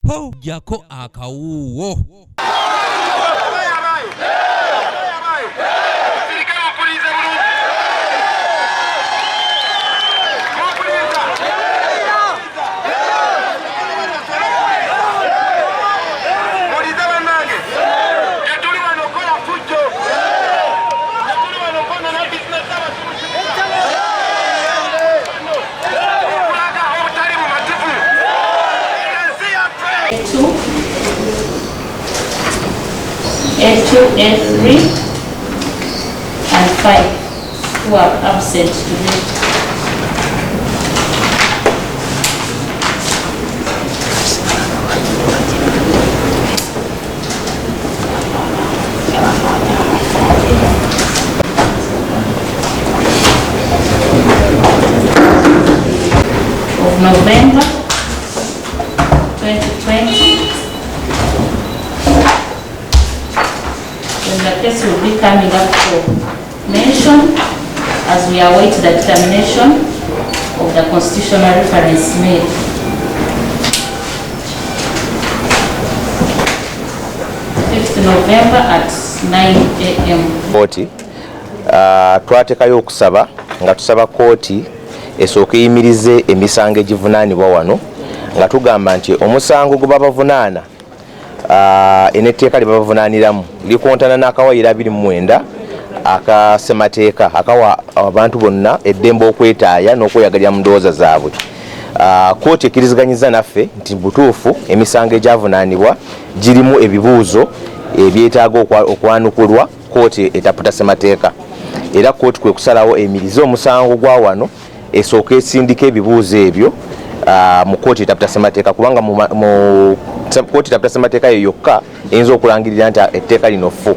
ho jako akawuwo. A2, A3, and 5 who are absent today. Of November 2020. The case will be coming up for mention as we await the determination of the constitutional reference made. November at 9 a.m. Kooti twatekayo okusaba nga tusaba kooti esooke eyimirize emisango egivunaanibwa wano nga tugamba nti omusango gwe babavunaana enetteeka lye babavunaaniramu likontana n'akawayiro 29 aka ssemateeka akawa abantu bonna eddembe okwetaaya n'okweyagalira mu ndowooza zaabwe. Kooti ekkiriziganyiza naffe nti butuufu emisango egyavunaanibwa girimu ebibuuzo ebyetaaga okwanukulwa kooti etaputa ssemateeka, era kooti kwe kusalawo emirize omusango gwa wano esooka esindika ebibuuzo ebyo mu kooti etaputa ssemateeka, kubanga mu kooti etaputa ssemateeka yo yokka eyinza okulangirira nti etteeka lino ffu.